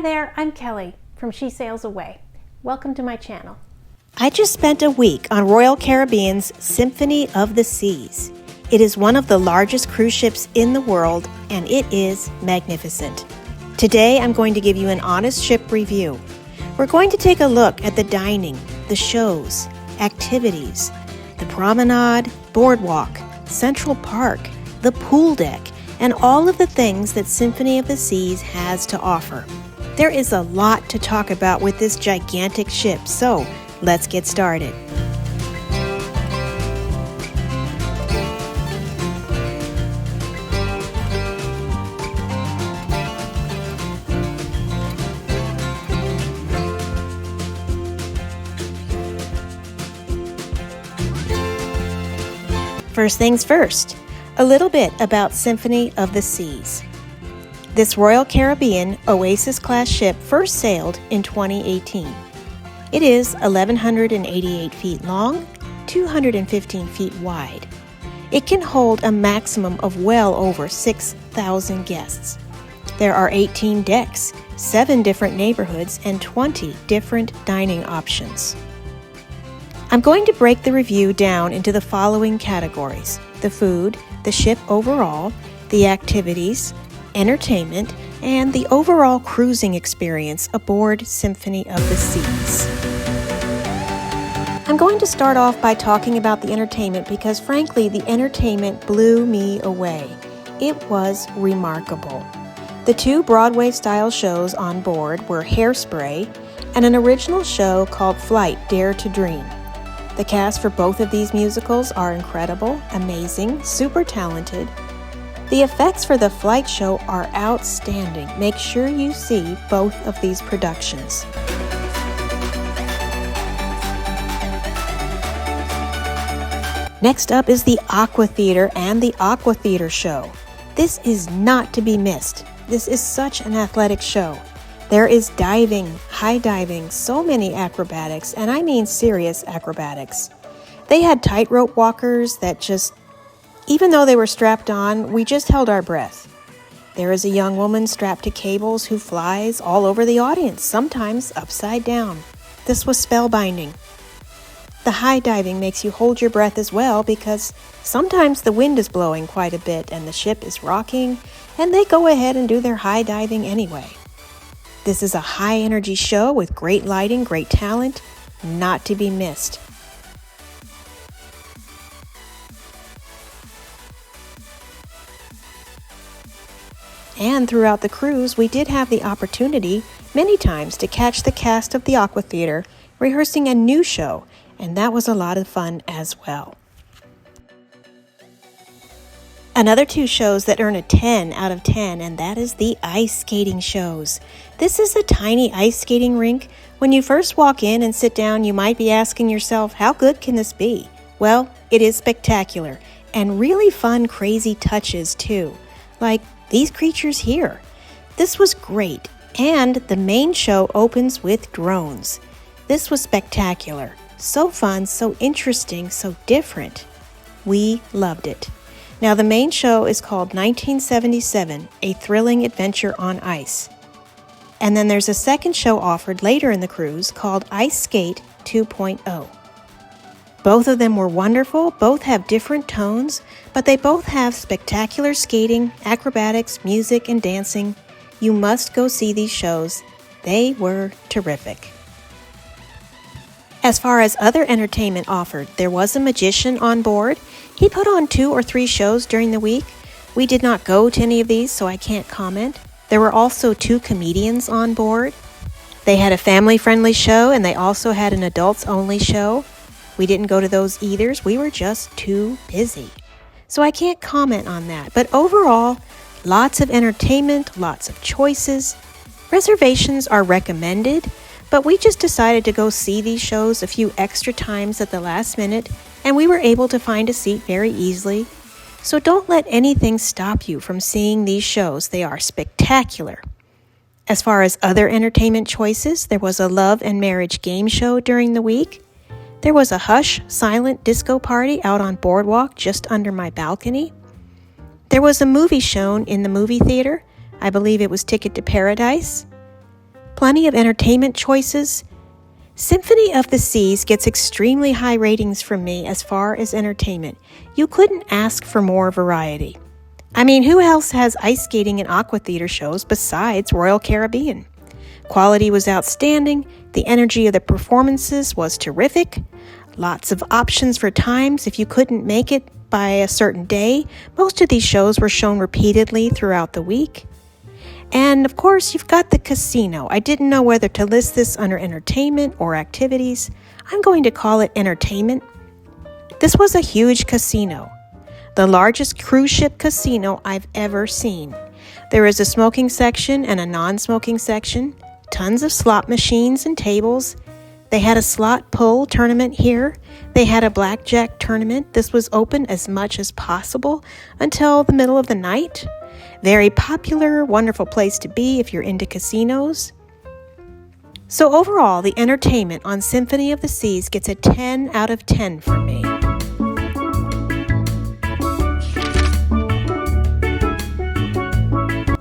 there, I'm Kelly from She Sails Away. Welcome to my channel. I just spent a week on Royal Caribbean's Symphony of the Seas. It is one of the largest cruise ships in the world, and it is magnificent. Today, I'm going to give you an honest ship review. We're going to take a look at the dining, the shows, activities, the promenade, boardwalk, Central Park, the pool deck, and all of the things that Symphony of the Seas has to offer. There is a lot to talk about with this gigantic ship, so let's get started. First things first, a little bit about Symphony of the Seas. This Royal Caribbean Oasis-class ship first sailed in 2018. It is 1,188 feet long, 215 feet wide. It can hold a maximum of well over 6,000 guests. There are 18 decks, 7 different neighborhoods, and 20 different dining options. I'm going to break the review down into the following categories: the food, the ship overall, the activities, entertainment, and the overall cruising experience aboard Symphony of the Seas. I'm going to start off by talking about the entertainment because frankly, the entertainment blew me away. It was remarkable. The 2 Broadway-style shows on board were Hairspray and an original show called Flight Dare to Dream. The cast for both of these musicals are incredible, amazing, super talented. The effects for the Flight show are outstanding. Make sure you see both of these productions. Next up is the Aqua Theater and the Aqua Theater show. This is not to be missed. This is such an athletic show. There is diving, high diving, so many acrobatics, and I mean serious acrobatics. They had tightrope walkers that just, even though they were strapped on, we just held our breath. There is a young woman strapped to cables who flies all over the audience, sometimes upside down. This was spellbinding. The high diving makes you hold your breath as well because sometimes the wind is blowing quite a bit and the ship is rocking, and they go ahead and do their high diving anyway. This is a high energy show with great lighting, great talent, not to be missed. And throughout the cruise, we did have the opportunity many times to catch the cast of the Aqua Theater rehearsing a new show, and that was a lot of fun as well. Another 2 shows that earn a 10 out of 10, and that is the ice skating shows. This is a tiny ice skating rink. When you first walk in and sit down, you might be asking yourself, how good can this be? Well, it is spectacular, and really fun, crazy touches too, like these creatures here. This was great, and the main show opens with drones. This was spectacular. So fun, so interesting, so different. We loved it. Now, the main show is called 1977, A Thrilling Adventure on Ice. And then there's a second show offered later in the cruise called Ice Skate 2.0. Both of them were wonderful, both have different tones, but they both have spectacular skating, acrobatics, music, and dancing. You must go see these shows. They were terrific. As far as other entertainment offered, there was a magician on board. He put on 2 or 3 shows during the week. We did not go to any of these, so I can't comment. There were also 2 comedians on board. They had a family-friendly show, and they also had an adults-only show. We didn't go to those either. We were just too busy. So I can't comment on that. But overall, lots of entertainment, lots of choices. Reservations are recommended, but we just decided to go see these shows a few extra times at the last minute, and we were able to find a seat very easily. So don't let anything stop you from seeing these shows. They are spectacular. As far as other entertainment choices, there was a love and marriage game show during the week. There was a hush, silent disco party out on Boardwalk just under my balcony. There was a movie shown in the movie theater. I believe it was Ticket to Paradise. Plenty of entertainment choices. Symphony of the Seas gets extremely high ratings from me as far as entertainment. You couldn't ask for more variety. I mean, who else has ice skating and aqua theater shows besides Royal Caribbean? Quality was outstanding. The energy of the performances was terrific. Lots of options for times if you couldn't make it by a certain day. Most of these shows were shown repeatedly throughout the week. And of course, you've got the casino. I didn't know whether to list this under entertainment or activities. I'm going to call it entertainment. This was a huge casino, the largest cruise ship casino I've ever seen. There is a smoking section and a non-smoking section, tons of slot machines and tables. They had a slot pull tournament here. They had a blackjack tournament. This was open as much as possible until the middle of the night. Very popular, wonderful place to be if you're into casinos. So overall, the entertainment on Symphony of the Seas gets a 10 out of 10 from me.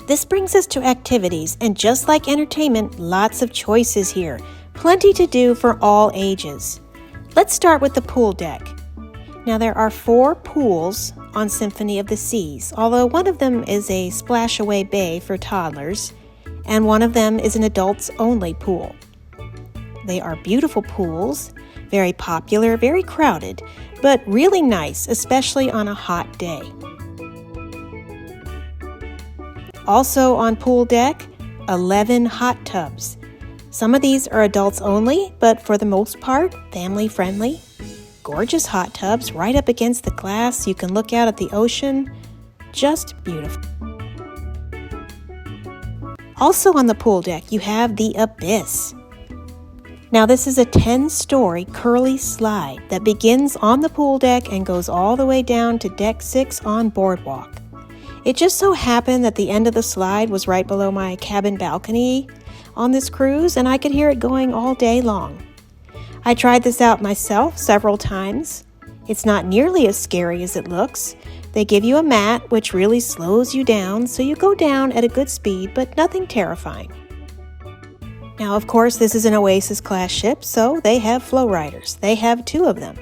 This brings us to activities, and just like entertainment, lots of choices here. Plenty to do for all ages. Let's start with the pool deck. Now there are 4 pools on Symphony of the Seas, although one of them is a splash-away bay for toddlers, and one of them is an adults-only pool. They are beautiful pools, very popular, very crowded, but really nice, especially on a hot day. Also on pool deck, 11 hot tubs. Some of these are adults only, but for the most part, family-friendly. Gorgeous hot tubs right up against the glass. You can look out at the ocean. Just beautiful. Also on the pool deck, you have the Abyss. Now this is a 10-story curly slide that begins on the pool deck and goes all the way down to deck 6 on Boardwalk. It just so happened that the end of the slide was right below my cabin balcony on this cruise, and I could hear it going all day long. I tried this out myself several times. It's not nearly as scary as it looks. They give you a mat, which really slows you down, so you go down at a good speed, but nothing terrifying. Now, of course, this is an Oasis-class ship, so they have flow riders. They have 2 of them.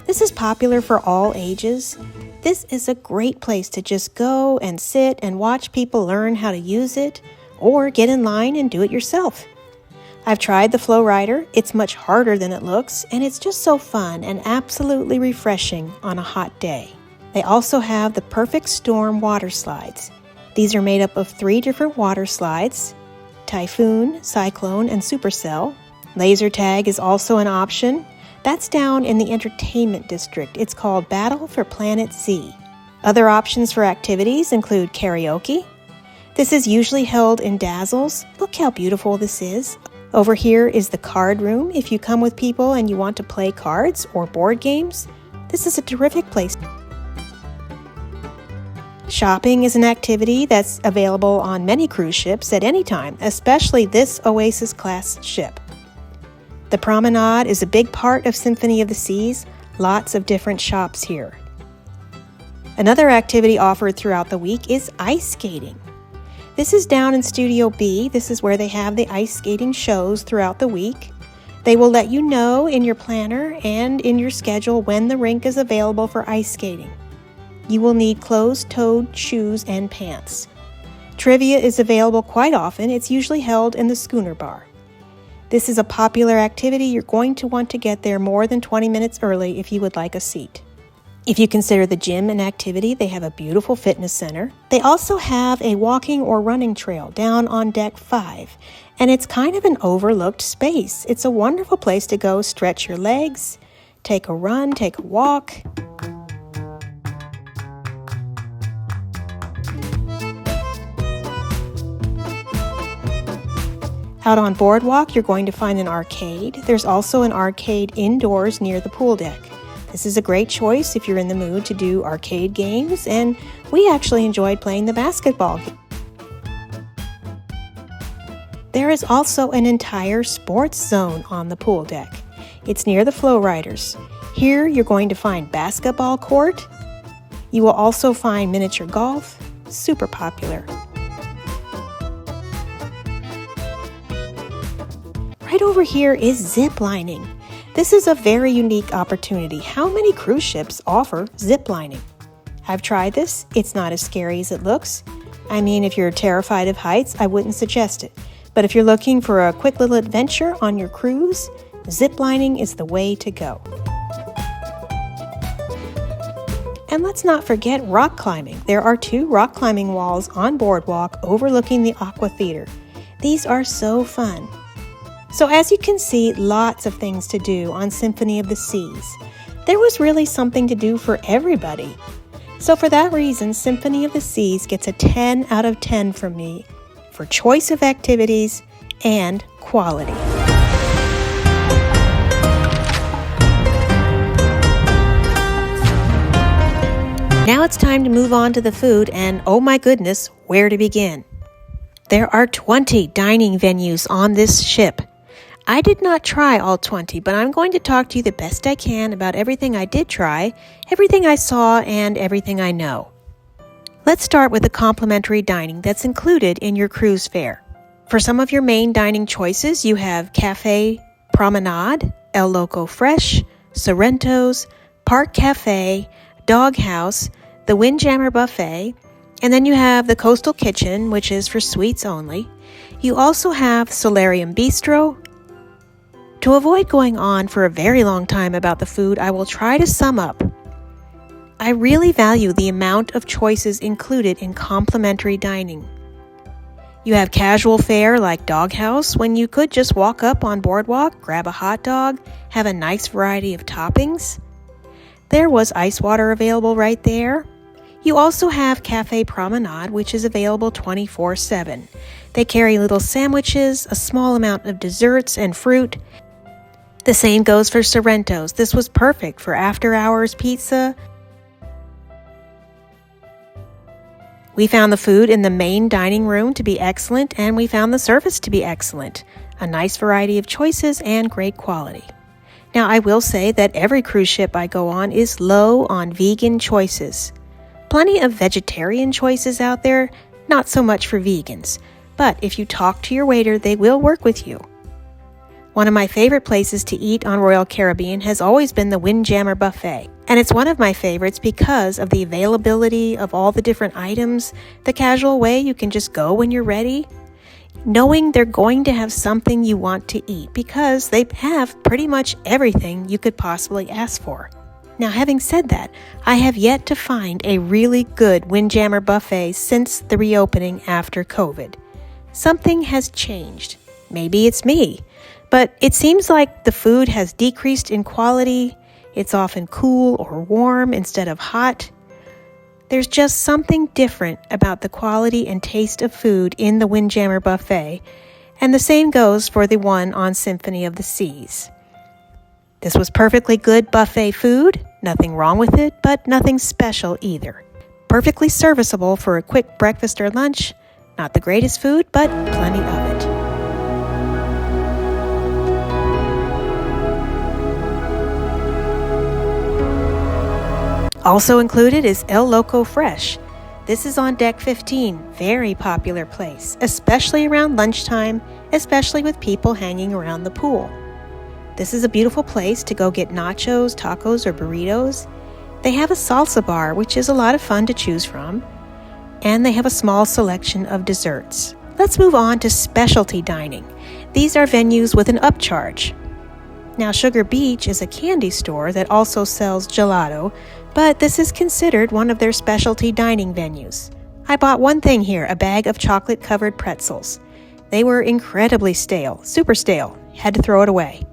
This is popular for all ages. This is a great place to just go and sit and watch people learn how to use it, or get in line and do it yourself. I've tried the flow rider. It's much harder than it looks, and it's just so fun and absolutely refreshing on a hot day. They also have the Perfect Storm water slides. These are made up of 3 different water slides: Typhoon, Cyclone, and Supercell. Laser tag is also an option. That's down in the entertainment district. It's called Battle for Planet Z. Other options for activities include karaoke. This is usually held in Dazzles. Look how beautiful this is. Over here is the card room. If you come with people and you want to play cards or board games, this is a terrific place. Shopping is an activity that's available on many cruise ships at any time, especially this Oasis-class ship. The promenade is a big part of Symphony of the Seas. Lots of different shops here. Another activity offered throughout the week is ice skating. This is down in Studio B. This is where they have the ice skating shows throughout the week. They will let you know in your planner and in your schedule when the rink is available for ice skating. You will need closed-toed shoes and pants. Trivia is available quite often. It's usually held in the schooner bar. This is a popular activity. You're going to want to get there more than 20 minutes early if you would like a seat. If you consider the gym an activity, they have a beautiful fitness center. They also have a walking or running trail down on deck 5, and it's kind of an overlooked space. It's a wonderful place to go stretch your legs, take a run, take a walk. Out on Boardwalk, you're going to find an arcade. There's also an arcade indoors near the pool deck. This is a great choice if you're in the mood to do arcade games, and we actually enjoyed playing the basketball game. There is also an entire sports zone on the pool deck. It's near the flow riders. Here you're going to find basketball court. You will also find miniature golf, super popular. right over here is ziplining. This is a very unique opportunity. How many cruise ships offer ziplining? I've tried this. It's not as scary as it looks. I mean, if you're terrified of heights, I wouldn't suggest it. But if you're looking for a quick little adventure on your cruise, ziplining is the way to go. And let's not forget rock climbing. There are 2 rock climbing walls on Boardwalk overlooking the Aqua Theater. These are so fun. So as you can see, lots of things to do on Symphony of the Seas. There was really something to do for everybody. So for that reason, Symphony of the Seas gets a 10 out of 10 from me for choice of activities and quality. Now it's time to move on to the food, and oh my goodness, where to begin? There are 20 dining venues on this ship. I did not try all 20, but I'm going to talk to you the best I can about everything I did try, everything I saw, and everything I know. Let's start with the complimentary dining that's included in your cruise fare. For some of your main dining choices, you have Cafe Promenade, El Loco Fresh, Sorrento's, Park Cafe, Doghouse, the Windjammer Buffet, and then you have the Coastal Kitchen, which is for suites only. You also have Solarium Bistro. To avoid going on for a very long time about the food, I will try to sum up. I really value the amount of choices included in complimentary dining. You have casual fare like Doghouse, when you could just walk up on Boardwalk, grab a hot dog, have a nice variety of toppings. There was ice water available right there. You also have Cafe Promenade, which is available 24/7. They carry little sandwiches, a small amount of desserts and fruit. The same goes for Sorrento's. This was perfect for after-hours pizza. We found the food in the main dining room to be excellent, and we found the service to be excellent. A nice variety of choices and great quality. Now, I will say that every cruise ship I go on is low on vegan choices. Plenty of vegetarian choices out there, not so much for vegans. But if you talk to your waiter, they will work with you. One of my favorite places to eat on Royal Caribbean has always been the Windjammer Buffet. And it's one of my favorites because of the availability of all the different items, the casual way you can just go when you're ready, knowing they're going to have something you want to eat because they have pretty much everything you could possibly ask for. Now, having said that, I have yet to find a really good Windjammer Buffet since the reopening after COVID. Something has changed. Maybe it's me. But it seems like the food has decreased in quality. It's often cool or warm instead of hot. There's just something different about the quality and taste of food in the Windjammer Buffet, and the same goes for the one on Symphony of the Seas. This was perfectly good buffet food, nothing wrong with it, but nothing special either. Perfectly serviceable for a quick breakfast or lunch. Not the greatest food, but plenty of it. Also included is El Loco Fresh. This is on Deck 15, very popular place, especially around lunchtime, especially with people hanging around the pool. This is a beautiful place to go get nachos, tacos, or burritos. They have a salsa bar, which is a lot of fun to choose from, and they have a small selection of desserts. Let's move on to specialty dining. These are venues with an upcharge. Now, Sugar Beach is a candy store that also sells gelato, but this is considered one of their specialty dining venues. I bought one thing here, a bag of chocolate-covered pretzels. They were incredibly stale, super stale. Had to throw it away.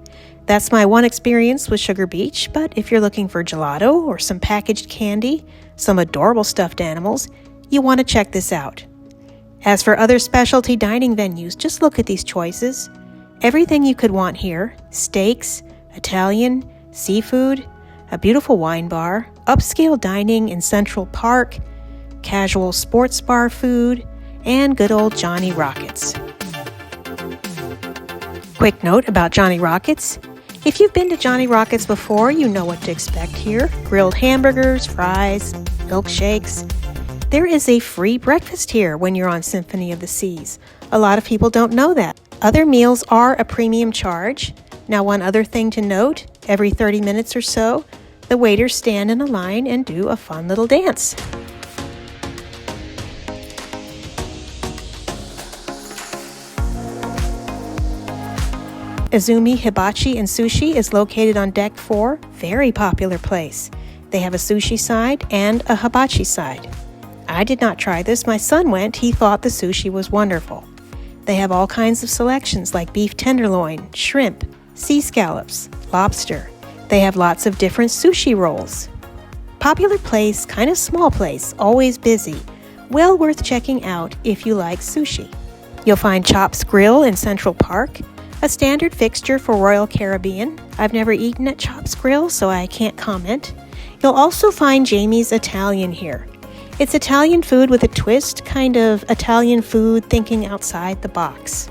That's my one experience with Sugar Beach, but if you're looking for gelato or some packaged candy, some adorable stuffed animals, you want to check this out. As for other specialty dining venues, just look at these choices. Everything you could want here: steaks, Italian, seafood, a beautiful wine bar, upscale dining in Central Park, casual sports bar food, and good old Johnny Rockets. Quick note about Johnny Rockets. If you've been to Johnny Rockets before, you know what to expect here. Grilled hamburgers, fries, milkshakes. There is a free breakfast here when you're on Symphony of the Seas. A lot of people don't know that. Other meals are a premium charge. Now, one other thing to note, every 30 minutes or so, the waiters stand in a line and do a fun little dance. Izumi Hibachi and Sushi is located on Deck 4, very popular place. They have a sushi side and a hibachi side. I did not try this. My son went. He thought the sushi was wonderful. They have all kinds of selections like beef tenderloin, shrimp, sea scallops, lobster. They have lots of different sushi rolls. Popular place, kind of small place, always busy. Well worth checking out if you like sushi. You'll find Chops Grill in Central Park, a standard fixture for Royal Caribbean. I've never eaten at Chops Grill, so I can't comment. You'll also find Jamie's Italian here. It's Italian food with a twist, kind of Italian food thinking outside the box.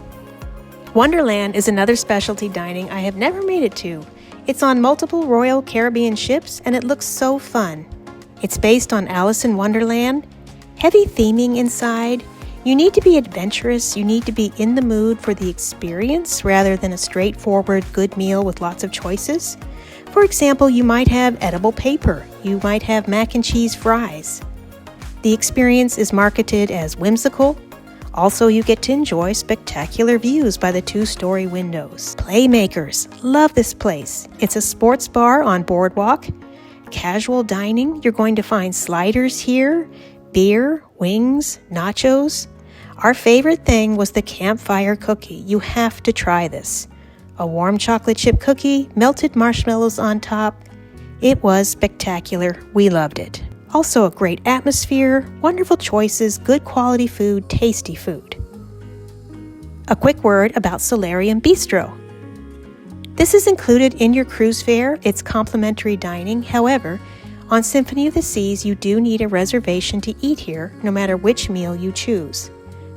Wonderland is another specialty dining I have never made it to. It's on multiple Royal Caribbean ships and it looks so fun. It's based on Alice in Wonderland. Heavy theming inside. You need to be adventurous, you need to be in the mood for the experience rather than a straightforward good meal with lots of choices. For example, you might have edible paper, you might have mac and cheese fries. The experience is marketed as whimsical. Also, you get to enjoy spectacular views by the 2-story windows. Playmakers, love this place. It's a sports bar on Boardwalk. Casual dining, you're going to find sliders here, beer, wings, nachos. Our favorite thing was the campfire cookie. You have to try this. A warm chocolate chip cookie, melted marshmallows on top. It was spectacular. We loved it. Also a great atmosphere, wonderful choices, good quality food, tasty food. A quick word about Solarium Bistro. This is included in your cruise fare. It's complimentary dining. However, on Symphony of the Seas, you do need a reservation to eat here, no matter which meal you choose.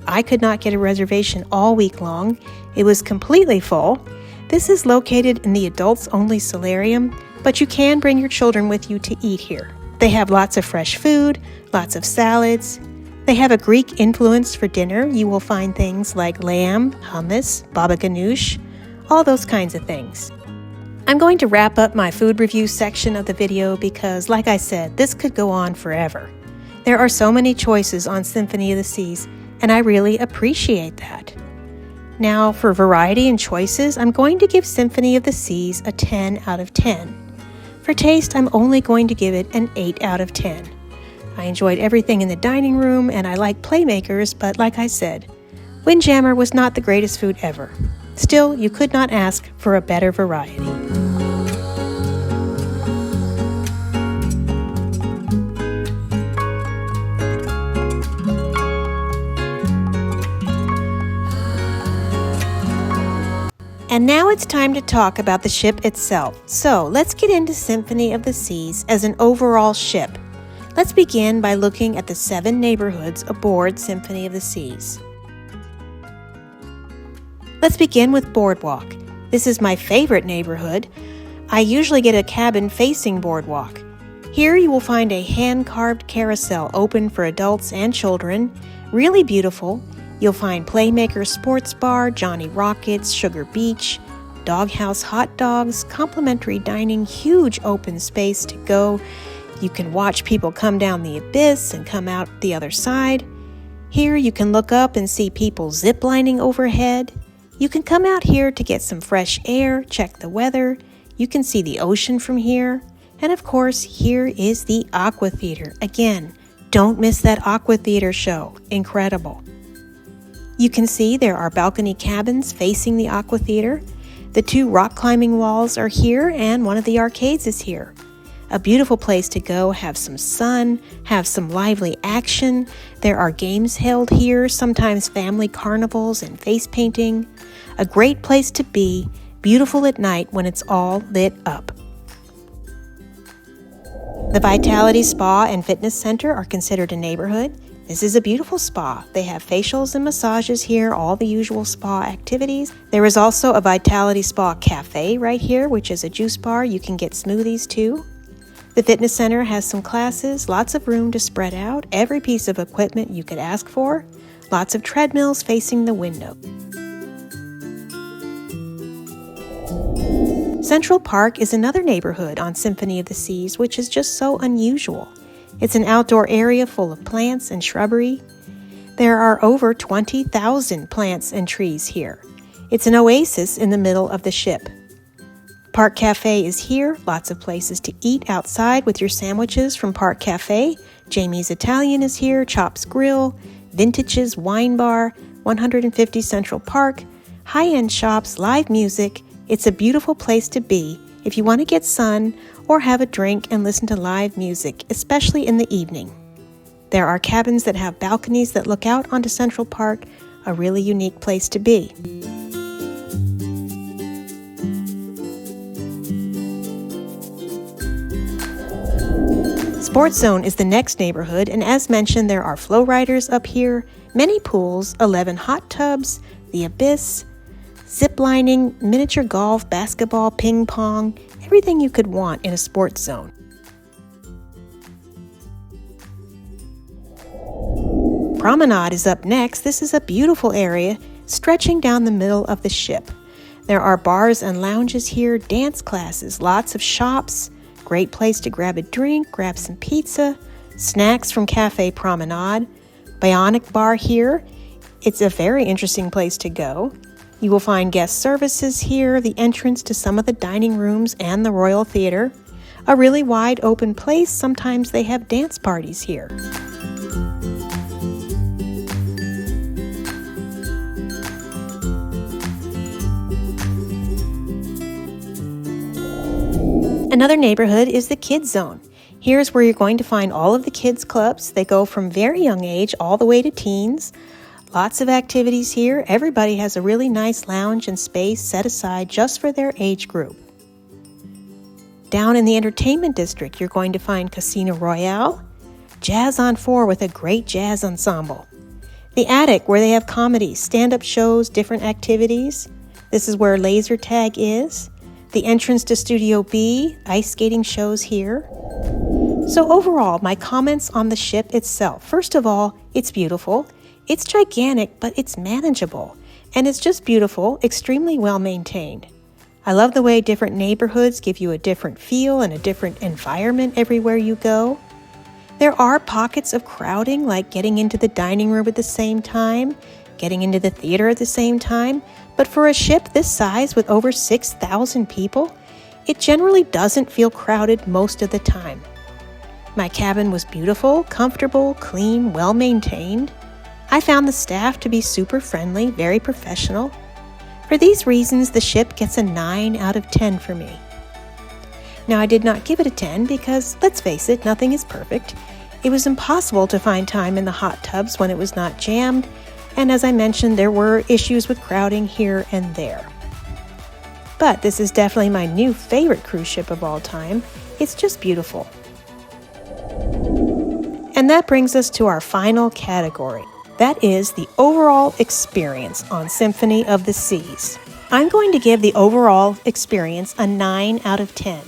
I could not get a reservation all week long. It was completely full. This is located in the adults-only solarium, but you can bring your children with you to eat here. They have lots of fresh food, lots of salads. They have a Greek influence for dinner. You will find things like lamb, hummus, baba ganoush, all those kinds of things. I'm going to wrap up my food review section of the video because, like I said, this could go on forever. There are so many choices on Symphony of the Seas, and I really appreciate that. Now, for variety and choices, I'm going to give Symphony of the Seas a 10 out of 10. For taste, I'm only going to give it an 8 out of 10. I enjoyed everything in the dining room, and I like Playmakers, but like I said, Windjammer was not the greatest food ever. Still, you could not ask for a better variety. And now it's time to talk about the ship itself. So let's get into Symphony of the Seas as an overall ship. Let's begin by looking at the 7 neighborhoods aboard Symphony of the Seas. Let's begin with Boardwalk. This is my favorite neighborhood. I usually get a cabin facing Boardwalk. Here you will find a hand-carved carousel open for adults and children. Really beautiful. You'll find Playmaker Sports Bar, Johnny Rockets, Sugar Beach, Doghouse Hot Dogs, complimentary dining, huge open space to go. You can watch people come down the abyss and come out the other side. Here you can look up and see people ziplining overhead. You can come out here to get some fresh air, check the weather. You can see the ocean from here. And of course, here is the Aqua Theater. Again, don't miss that Aqua Theater show. Incredible. You can see there are balcony cabins facing the Aqua Theater. The 2 rock climbing walls are here and one of the arcades is here. A beautiful place to go, have some sun, have some lively action. There are games held here, sometimes family carnivals and face painting. A great place to be, beautiful at night when it's all lit up. The Vitality Spa and Fitness Center are considered a neighborhood. This is a beautiful spa. They have facials and massages here, all the usual spa activities. There is also a Vitality Spa Cafe right here, which is a juice bar. You can get smoothies too. The fitness center has some classes, lots of room to spread out, every piece of equipment you could ask for, lots of treadmills facing the window. Central Park is another neighborhood on Symphony of the Seas, which is just so unusual. It's an outdoor area full of plants and shrubbery. There are over 20,000 plants and trees here. It's an oasis in the middle of the ship. Park Cafe is here, lots of places to eat outside with your sandwiches from Park Cafe. Jamie's Italian is here, Chops Grill, Vintage's Wine Bar, 150 Central Park, high-end shops, live music. It's a beautiful place to be if you want to get sun or have a drink and listen to live music, especially in the evening. There are cabins that have balconies that look out onto Central Park, a really unique place to be. Sports Zone is the next neighborhood, and as mentioned, there are flow riders up here, many pools, 11 hot tubs, the Abyss, zip lining, miniature golf, basketball, ping pong, everything you could want in a sports zone. Promenade is up next. This is a beautiful area stretching down the middle of the ship. There are bars and lounges here, dance classes, lots of shops, great place to grab a drink, grab some pizza, snacks from Cafe Promenade, Bionic Bar here. It's a very interesting place to go. You will find guest services here, the entrance to some of the dining rooms and the Royal Theater. A really wide open place. Sometimes they have dance parties here. Another neighborhood is the Kids Zone. Here's where you're going to find all of the kids clubs. They go from very young age all the way to teens. Lots of activities here. Everybody has a really nice lounge and space set aside just for their age group. Down in the entertainment district, you're going to find Casino Royale, Jazz on 4 with a great jazz ensemble. The Attic, where they have comedies, stand-up shows, different activities. This is where laser tag is. The entrance to Studio B, ice skating shows here. So overall, my comments on the ship itself. First of all, it's beautiful. It's gigantic, but it's manageable. And it's just beautiful, extremely well maintained. I love the way different neighborhoods give you a different feel and a different environment everywhere you go. There are pockets of crowding, like getting into the dining room at the same time, getting into the theater at the same time. But for a ship this size with over 6,000 people, it generally doesn't feel crowded most of the time. My cabin was beautiful, comfortable, clean, well maintained. I found the staff to be super friendly, very professional. For these reasons, the ship gets a 9 out of 10 for me. Now, I did not give it a 10 because, let's face it, nothing is perfect. It was impossible to find time in the hot tubs when it was not jammed, and as I mentioned, there were issues with crowding here and there. But this is definitely my new favorite cruise ship of all time. It's just beautiful. And that brings us to our final category. That is the overall experience on Symphony of the Seas. I'm going to give the overall experience a 9 out of 10.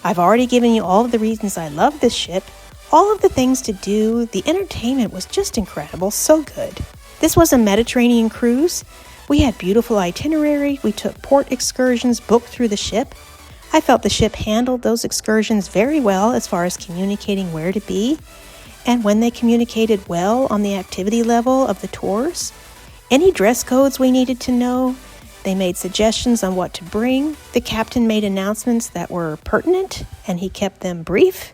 I've already given you all of the reasons I love this ship, all of the things to do. The entertainment was just incredible, so good. This was a Mediterranean cruise. We had beautiful itinerary. We took port excursions booked through the ship. I felt the ship handled those excursions very well as far as communicating where to be. And when they communicated well on the activity level of the tours, any dress codes we needed to know, they made suggestions on what to bring. The captain made announcements that were pertinent, and he kept them brief.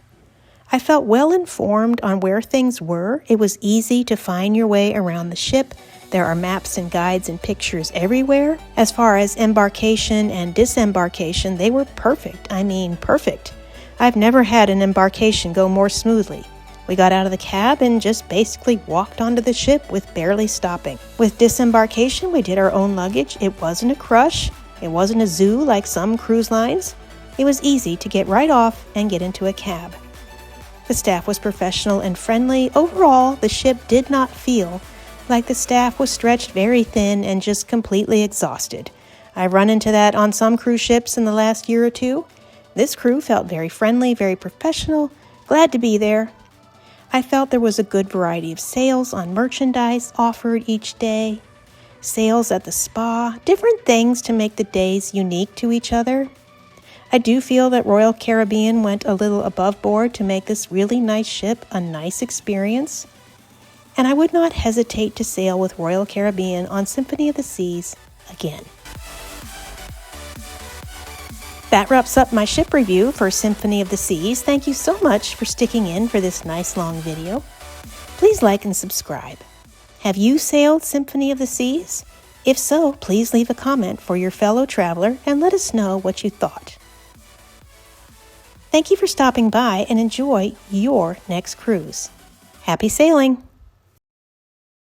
I felt well informed on where things were. It was easy to find your way around the ship. There are maps and guides and pictures everywhere. As far as embarkation and disembarkation, they were perfect. I mean, perfect. I've never had an embarkation go more smoothly. We got out of the cab and just basically walked onto the ship with barely stopping. With disembarkation, we did our own luggage. It wasn't a crush. It wasn't a zoo like some cruise lines. It was easy to get right off and get into a cab. The staff was professional and friendly. Overall, the ship did not feel like the staff was stretched very thin and just completely exhausted. I've run into that on some cruise ships in the last year or two. This crew felt very friendly, very professional, glad to be there. I felt there was a good variety of sales on merchandise offered each day, sales at the spa, different things to make the days unique to each other. I do feel that Royal Caribbean went a little above board to make this really nice ship a nice experience, and I would not hesitate to sail with Royal Caribbean on Symphony of the Seas again. That wraps up my ship review for Symphony of the Seas. Thank you so much for sticking in for this nice long video. Please like and subscribe. Have you sailed Symphony of the Seas? If so, please leave a comment for your fellow traveler and let us know what you thought. Thank you for stopping by and enjoy your next cruise. Happy sailing!